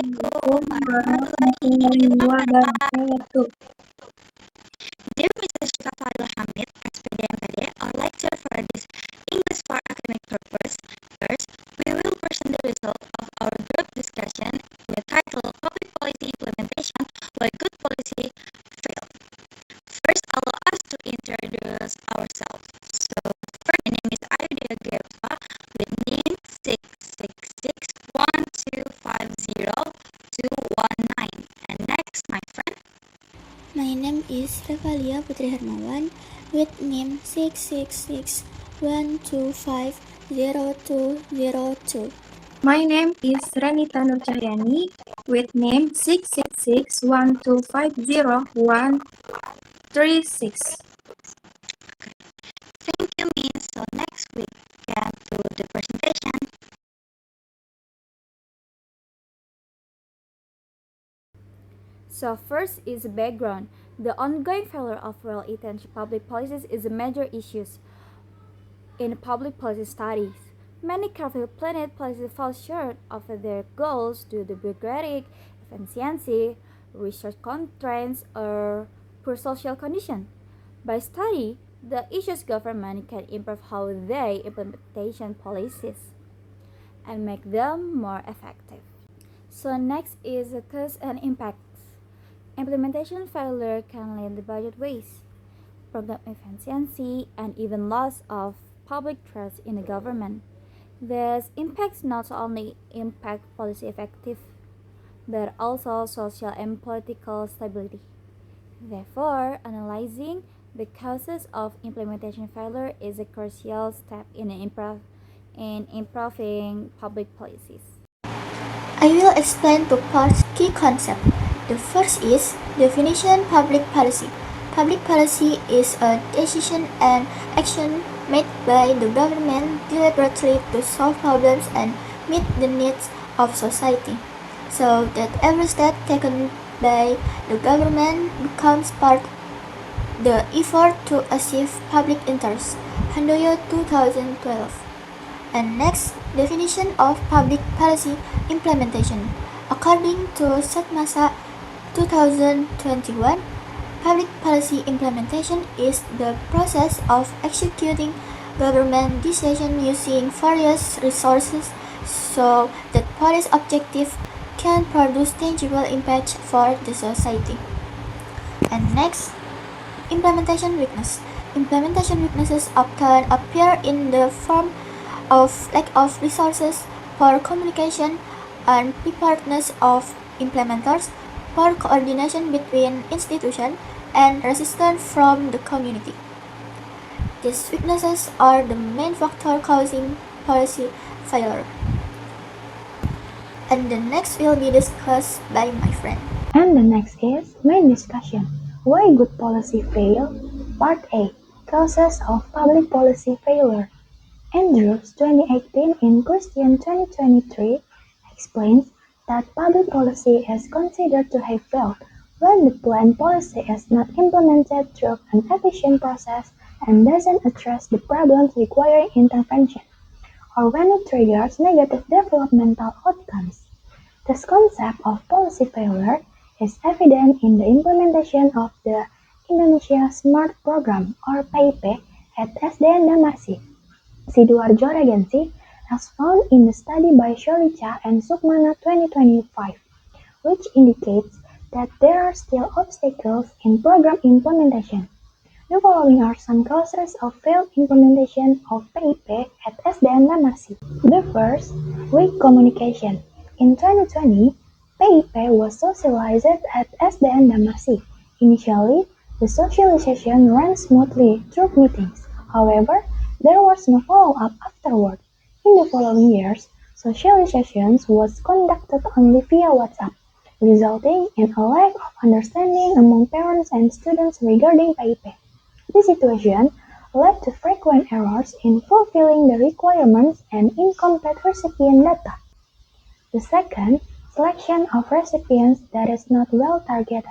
Assalamualaikum warahmatullahi wabarakatuh. Dear Mrs. Shifa Fadil Hamid, SPD MPD, our lecture for this English for academic purpose. First, we will present the result of our group discussion with the title Public Policy Implementation Why Good Policy Failed. First, allow us to introduce ourselves. So, first, my name is Ayudhya Geva with NIM 66612502119. And next, my friend. My name is Revalia Putri Hermawan with NIM 66612502202. My name is Renita Nur Cahyani with name 66612501336. Thank you, Miss. So next we can do the presentation. So first is the background. The ongoing failure of well-intentioned public policies is a major issue in public policy studies. Many carefully planned policies fall short of their goals due to bureaucratic efficiency, resource constraints, or poor social conditions. By study, the issues government can improve how they implementation policies and make them more effective. So next is the cost and impacts. Implementation failure can lead to budget waste, program efficiency, and even loss of public trust in the government. These impacts not only impact policy effectiveness, but also social and political stability. Therefore, analyzing the causes of implementation failure is a crucial step in improving public policies. I will explain two parts key concepts. The first is definition public policy. Public policy is a decision and action made by the government deliberately to solve problems and meet the needs of society, so that every step taken by the government becomes part of the effort to achieve public interest. Handoyo 2012. And next, definition of public policy implementation. According to Satmasa 2021, public policy implementation is the process of executing government decisions using various resources so that policy objectives can produce tangible impact for the society. And next, implementation weakness. Implementation weaknesses often appear in the form of lack of resources, poor communication, unpreparedness of implementers, poor coordination between institutions, and resistance from the community. These weaknesses are the main factor causing policy failure. And the next will be discussed by my friend. And the next is main discussion. Why good policy fail? Part A. Causes of public policy failure. Andrews 2018 and Christian 2023 explains that public policy is considered to have failed when the planned policy is not implemented through an efficient process and doesn't address the problems requiring intervention, or when it triggers negative developmental outcomes. This concept of policy failure is evident in the implementation of the Indonesia Smart Program or PIP at SDN Damasi, Sidoarjo Regency, as found in the study by Sholicha and Sukmana 2025, which indicates that there are still obstacles in program implementation. The following are some causes of failed implementation of PIP at SDN Damasi. The first, weak communication. In 2020, PIP was socialized at SDN Damasi. Initially, the socialization ran smoothly through meetings. However, there was no follow-up afterward. In the following years, socialization was conducted only via WhatsApp, resulting in a lack of understanding among parents and students regarding PIP. This situation led to frequent errors in fulfilling the requirements and incomplete recipient data. The second, selection of recipients that is not well targeted.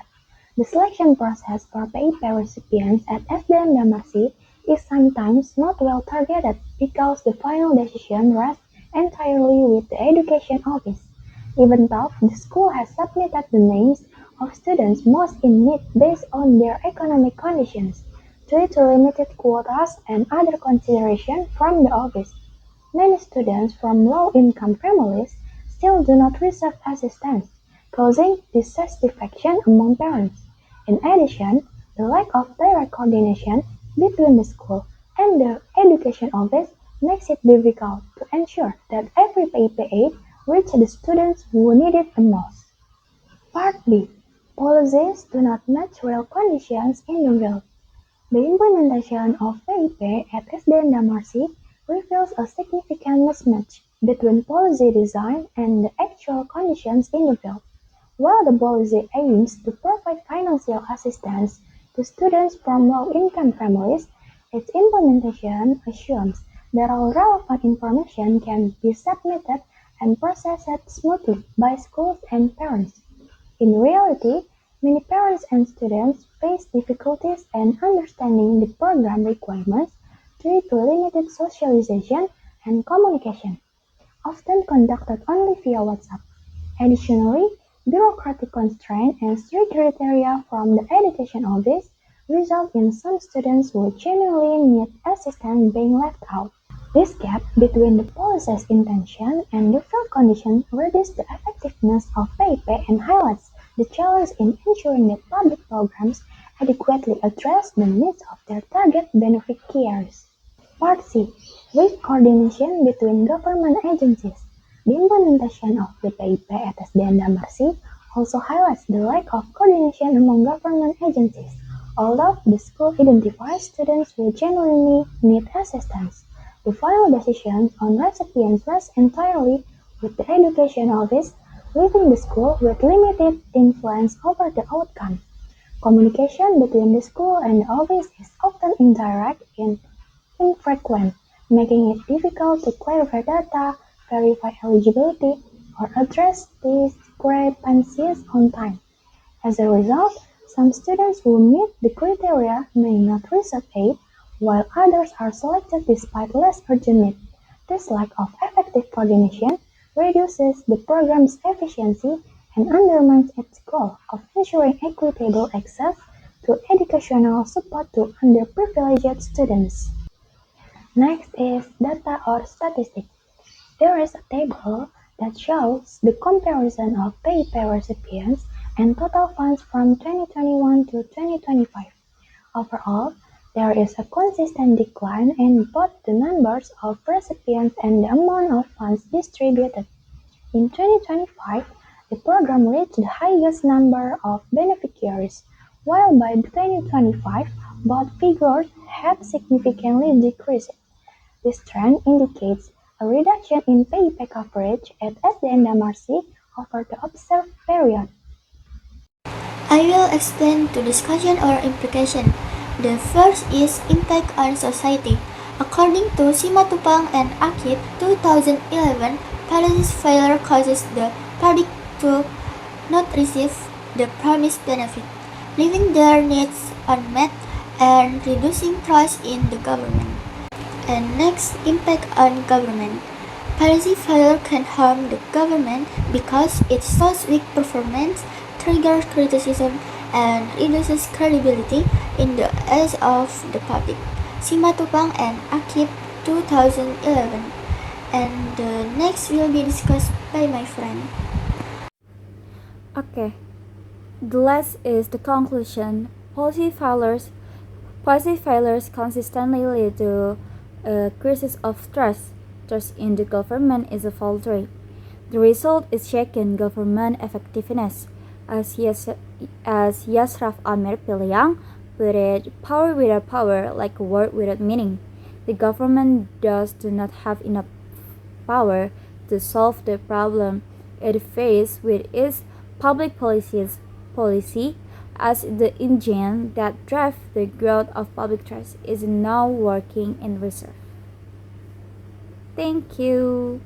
The selection process for PIP recipients at SDN Damasi is sometimes not well targeted because the final decision rests entirely with the education office. Even though the school has submitted the names of students most in need based on their economic conditions, due to limited quotas and other considerations from the office. Many students from low-income families still do not receive assistance, causing dissatisfaction among parents. In addition, the lack of direct coordination between the school and the education office makes it difficult to ensure that every PIP aid reaches the students who need it the most. Part B. Policies do not match real conditions in the field. The implementation of PIP at SDN Damarsi reveals a significant mismatch between policy design and the actual conditions in the field. While the policy aims to provide financial assistance to students from low-income families, its implementation assumes that all relevant information can be submitted and processed smoothly by schools and parents. In reality, many parents and students face difficulties in understanding the program requirements due to limited socialization and communication, often conducted only via WhatsApp. Additionally, bureaucratic constraints and strict criteria from the education office result in some students who genuinely need assistance being left out. This gap between the policy's intention and the field conditions reduces the effectiveness of PIP and highlights the challenge in ensuring that public programs adequately address the needs of their target beneficiaries. Part C. Weak coordination between government agencies. The implementation of the PIP at SDN Damarsi also highlights the lack of coordination among government agencies. Although the school identifies students who genuinely need assistance, the final decisions on recipients rest entirely with the education office, leaving the school with limited influence over the outcome. Communication between the school and the office is often indirect and infrequent, making it difficult to clarify data, verify eligibility, or address discrepancies on time. As a result, some students who meet the criteria may not receive aid, while others are selected despite less urgent need. This lack of effective coordination reduces the program's efficiency and undermines its goal of ensuring equitable access to educational support to underprivileged students. Next is data or statistics. There is a table that shows the comparison of PIP recipients and total funds from 2021 to 2025. Overall, there is a consistent decline in both the numbers of recipients and the amount of funds distributed. In 2025, the program reached the highest number of beneficiaries, while by 2025, both figures had significantly decreased. This trend indicates a reduction in PIP coverage at SDN Damarsi over the observed period. I will explain two discussion or implication. The first is impact on society. According to Simatupang and Akip, 2011, policy failure causes the public to not receive the promised benefit, leaving their needs unmet and reducing trust in the government. And next, impact on government. Policy failure can harm the government because it shows weak performance, triggers criticism, and reduces credibility in the eyes of the public. Simatupang and Akip 2011. And the next will be discussed by my friend. Okay. The last is the conclusion. Policy failures consistently lead to a crisis of trust. Trust in the government is a faltering. The result is shaken government effectiveness. As Yasraf Amir Piliang put it, power without power, like a word without meaning. The government do not have enough power to solve the problem it faces with its public policy as the engine that drives the growth of public trust is now working in reserve. Thank you.